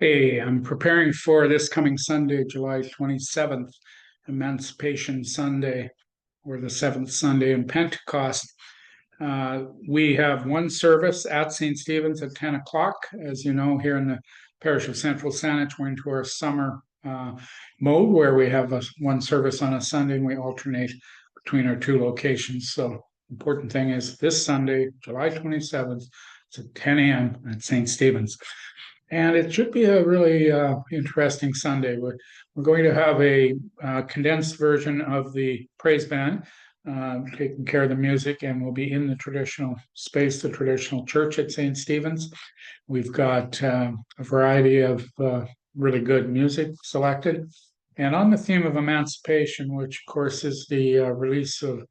Hey, I'm preparing for this coming Sunday, July 27th, Emancipation Sunday, or the seventh Sunday in Pentecost. We have one service at St. Stephen's at 10 o'clock. As you know, here in the Parish of Central Saanich, we're into our summer mode where we have one service on a Sunday and we alternate between our two locations. So, important thing is this Sunday, July 27th, it's at 10 a.m. at St. Stephen's. And it should be a really interesting Sunday. We're going to have a condensed version of the praise band taking care of the music, and we'll be in the traditional space, the traditional church at St. Stephen's. We've got a variety of really good music selected. And on the theme of emancipation, which of course is the release of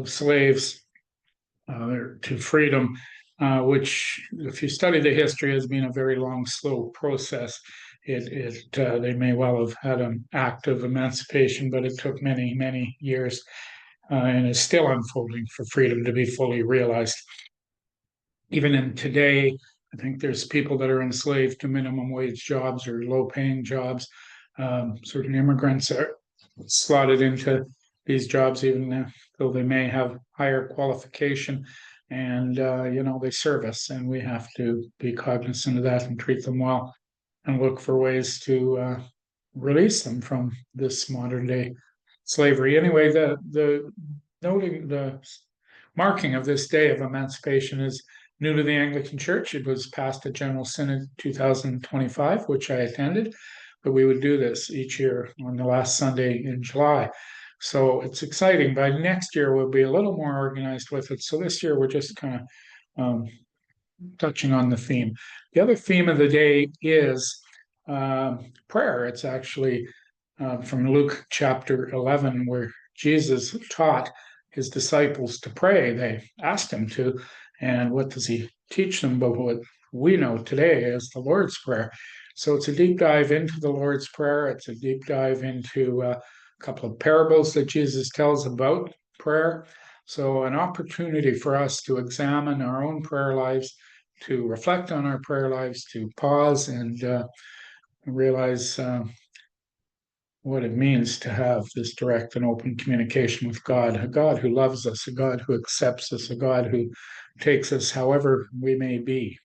slaves to freedom, which, if you study the history, has been a very long, slow process. They may well have had an act of emancipation, but it took many, many years, and is still unfolding for freedom to be fully realized. Even in today, I think there's people that are enslaved to minimum wage jobs or low-paying jobs. Certain immigrants are slotted into these jobs, even though they may have higher qualification, and they serve us, and we have to be cognizant of that and treat them well and look for ways to release them from this modern day slavery. Anyway, the noting the marking of this day of emancipation is new to the Anglican Church. It was passed at General Synod 2025, which I attended, but we would do this each year on the last Sunday in July. So it's exciting. By next year, we'll be a little more organized with it. So this year, we're just kind of touching on the theme. The other theme of the day is prayer. It's actually from Luke chapter 11, where Jesus taught his disciples to pray. They asked him to. And what does he teach them? But what we know today is the Lord's Prayer. So it's a deep dive into the Lord's Prayer. It's a deep dive into a couple of parables that Jesus tells about prayer. So an opportunity for us to examine our own prayer lives, to reflect on our prayer lives, to pause and realize what it means to have this direct and open communication with God, a God who loves us, a God who accepts us, a God who takes us however we may be.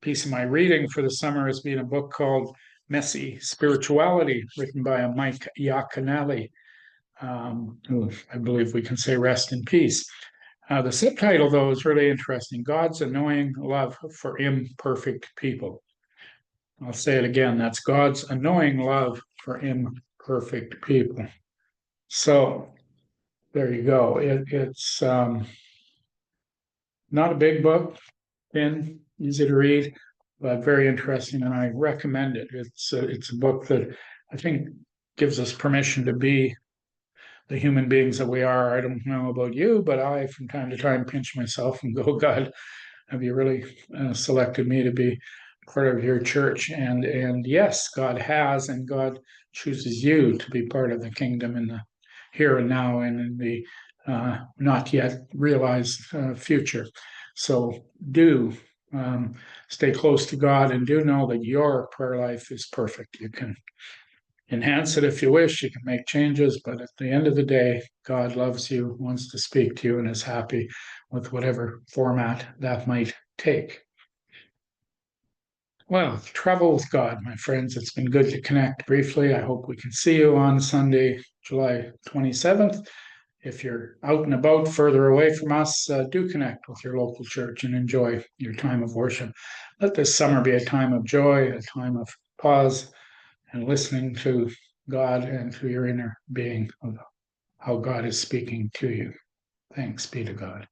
Piece of my reading for the summer has been a book called Messy Spirituality, written by a Mike Iaconelli, who I believe we can say rest in peace. The subtitle, though, is really interesting: God's Annoying Love for Imperfect People. I'll say it again. That's God's annoying love for imperfect people. So there you go. It's not a big book, thin, easy to read, but very interesting, and I recommend it. It's a book that I think gives us permission to be the human beings that we are. I don't know about you, but I, from time to time, pinch myself and go, God, have you really selected me to be part of your church? And yes, God has, and God chooses you to be part of the kingdom in the here and now and in the not yet realized future. So do stay close to God, and do know that your prayer life is perfect. You can enhance it if you wish, you can make changes, but at the end of the day, God loves you, wants to speak to you, and is happy with whatever format that might take. Well, travel with God, my friends. It's been good to connect briefly. I hope we can see you on Sunday, July 27th. If you're out and about further away from us, do connect with your local church and enjoy your time of worship. Let this summer be a time of joy, a time of pause, and listening to God and to your inner being of how God is speaking to you. Thanks be to God.